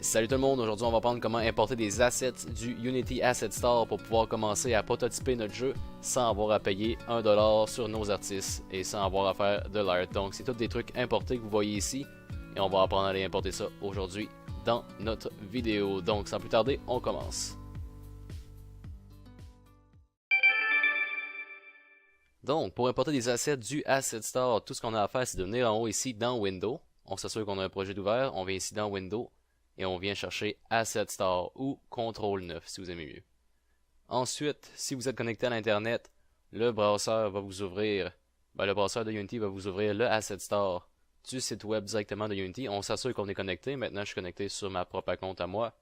Salut tout le monde, aujourd'hui on va apprendre comment importer des assets du Unity Asset Store pour pouvoir commencer à prototyper notre jeu sans avoir à payer 1$ sur nos artistes et sans avoir à faire de l'art. Donc c'est tous des trucs importés que vous voyez ici et on va apprendre à aller importer ça aujourd'hui dans notre vidéo. Donc sans plus tarder, on commence. Donc pour importer des assets du Asset Store, tout ce qu'on a à faire c'est de venir en haut ici dans Window. On s'assure qu'on a un projet d'ouvert, on vient ici dans Window. Et on vient chercher Asset Store ou Contrôle 9 si vous aimez mieux. Ensuite, si vous êtes connecté à l'internet, le browser va vous ouvrir, le browser de Unity va vous ouvrir le Asset Store du site web directement de Unity. On s'assure qu'on est connecté. Maintenant, je suis connecté sur ma propre compte à moi.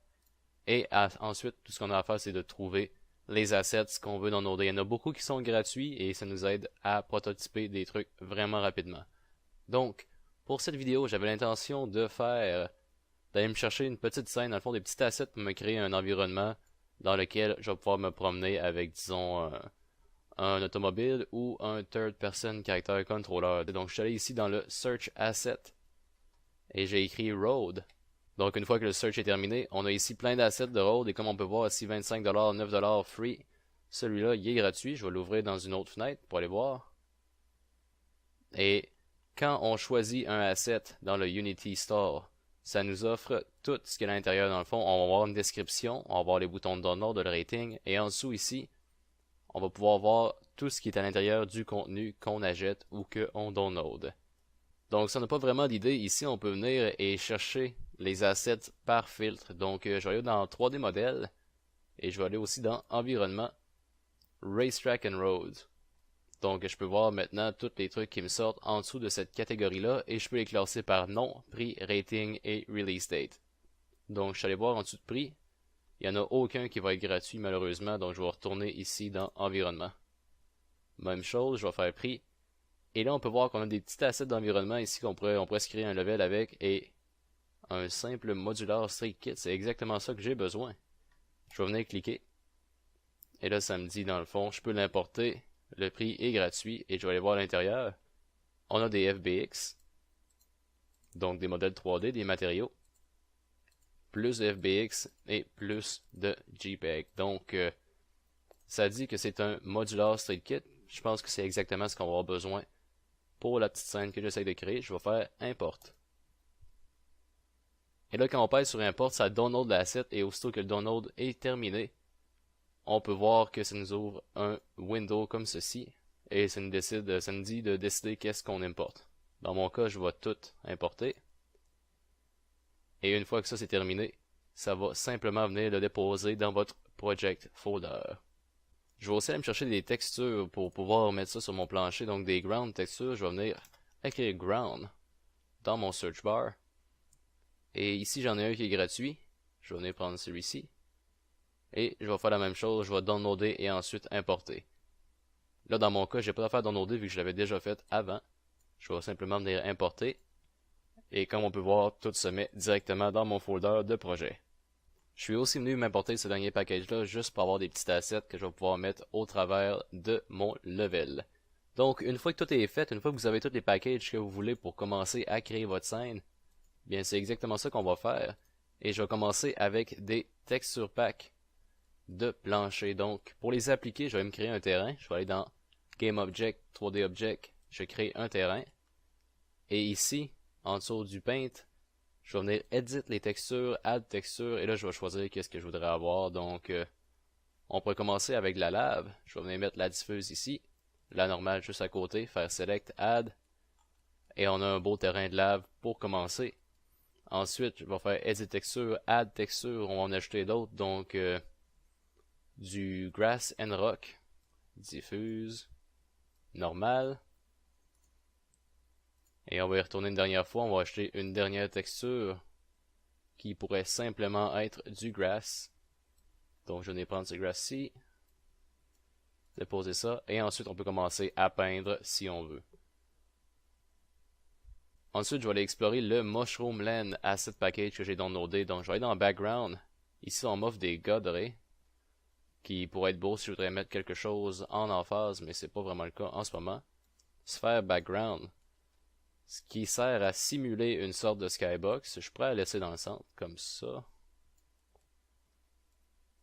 Et ensuite, tout ce qu'on a à faire, c'est de trouver les assets qu'on veut downloader. Il y en a beaucoup qui sont gratuits et ça nous aide à prototyper des trucs vraiment rapidement. Donc, pour cette vidéo, j'avais l'intention de faire d'aller me chercher une petite scène, dans le fond des petits assets pour me créer un environnement dans lequel je vais pouvoir me promener avec, disons, un automobile ou un third person character controller. Donc je suis allé ici dans le search asset et j'ai écrit road. Donc une fois que le search est terminé, on a ici plein d'assets de road et comme on peut voir ici 25$, 9$ free. Celui-là, il est gratuit, je vais l'ouvrir dans une autre fenêtre pour aller voir. Et quand on choisit un asset dans le Unity Store, ça nous offre tout ce qu'il y a à l'intérieur dans le fond. On va voir une description, on va voir les boutons de download, le rating, et en dessous ici, on va pouvoir voir tout ce qui est à l'intérieur du contenu qu'on achète ou qu'on download. Donc si on n'a pas vraiment d'idée, ici on peut venir et chercher les assets par filtre. Donc je vais aller dans 3D modèle, et je vais aller aussi dans environnement, racetrack and road. Donc je peux voir maintenant tous les trucs qui me sortent en dessous de cette catégorie-là et je peux les classer par nom, prix, rating et release date. Donc je suis allé voir en dessous de prix. Il n'y en a aucun qui va être gratuit malheureusement, donc je vais retourner ici dans environnement. Même chose, je vais faire prix. Et là on peut voir qu'on a des petits assets d'environnement ici qu'on pourrait se créer un level avec et un simple modular straight kit, c'est exactement ça que j'ai besoin. Je vais venir cliquer. Et là ça me dit dans le fond, je peux l'importer. Le prix est gratuit et je vais aller voir à l'intérieur. On a des FBX, donc des modèles 3D, des matériaux, plus de FBX et plus de JPEG. Donc, ça dit que c'est un modular straight kit. Je pense que c'est exactement ce qu'on va avoir besoin pour la petite scène que j'essaie de créer. Je vais faire import. Et là, quand on pèse sur import, ça download l'asset et aussitôt que le download est terminé, on peut voir que ça nous ouvre un window comme ceci et ça nous dit de décider qu'est-ce qu'on importe. Dans mon cas, je vais tout importer. Et une fois que ça c'est terminé, ça va simplement venir le déposer dans votre project folder. Je vais aussi aller me chercher des textures pour pouvoir mettre ça sur mon plancher, donc des ground textures. Je vais venir écrire ground dans mon search bar. Et ici j'en ai un qui est gratuit. Je vais venir prendre celui-ci. Et je vais faire la même chose, je vais downloader et ensuite importer. Là dans mon cas, j'ai pas à faire downloader vu que je l'avais déjà fait avant. Je vais simplement venir importer. Et comme on peut voir, tout se met directement dans mon folder de projet. Je suis aussi venu m'importer ce dernier package-là juste pour avoir des petits assets que je vais pouvoir mettre au travers de mon level. Donc une fois que tout est fait, une fois que vous avez tous les packages que vous voulez pour commencer à créer votre scène, bien c'est exactement ça qu'on va faire. Et je vais commencer avec des texture packs de plancher. Donc, pour les appliquer, je vais me créer un terrain. Je vais aller dans Game Object, 3D Object, je crée un terrain. Et ici, en dessous du Paint, je vais venir Edit les textures, Add texture, et là je vais choisir qu'est-ce que je voudrais avoir. Donc, on pourrait commencer avec la lave. Je vais venir mettre la diffuse ici, la normale juste à côté, faire Select, Add, et on a un beau terrain de lave pour commencer. Ensuite, je vais faire Edit texture, Add texture, on va en ajouter d'autres, donc du Grass and Rock, diffuse, normal. Et on va y retourner une dernière fois, on va acheter une dernière texture qui pourrait simplement être du grass. Donc je vais prendre ce grass-ci, déposer ça, et ensuite on peut commencer à peindre si on veut. Ensuite, je vais aller explorer le Mushroom Land Asset Package que j'ai downloadé. Donc je vais aller dans Background. Ici on m'offre des godrés qui pourraient être beaux si je voudrais mettre quelque chose en emphase, mais c'est pas vraiment le cas en ce moment. Sphère Background. ce qui sert à simuler une sorte de skybox. Je pourrais la laisser dans le centre, comme ça,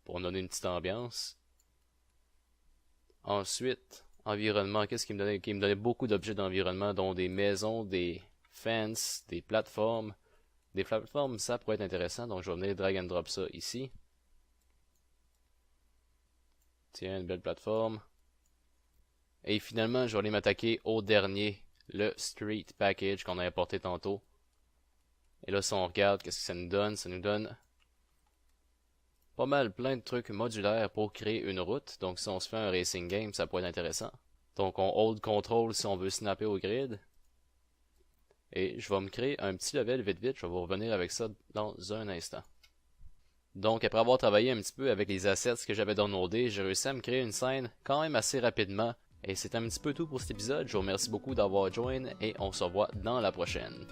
pour donner une petite ambiance. Ensuite, environnement, qu'est-ce qui me donnait? Qui me donnait beaucoup d'objets d'environnement, dont des maisons, des fences, des plateformes. Des plateformes, ça pourrait être intéressant, donc je vais venir drag and drop ça ici. Tiens, une belle plateforme. Et finalement, je vais aller m'attaquer au dernier, le Street Package qu'on a importé tantôt. Et là, si on regarde, qu'est-ce que ça nous donne? Ça nous donne pas mal plein de trucs modulaires pour créer une route. Donc si on se fait un racing game, ça pourrait être intéressant. Donc on hold control si on veut snapper au grid. Et je vais me créer un petit level vite vite, je vais vous revenir avec ça dans un instant. Donc après avoir travaillé un petit peu avec les assets que j'avais downloadés, j'ai réussi à me créer une scène quand même assez rapidement. Et c'est un petit peu tout pour cet épisode, je vous remercie beaucoup d'avoir joint et on se revoit dans la prochaine.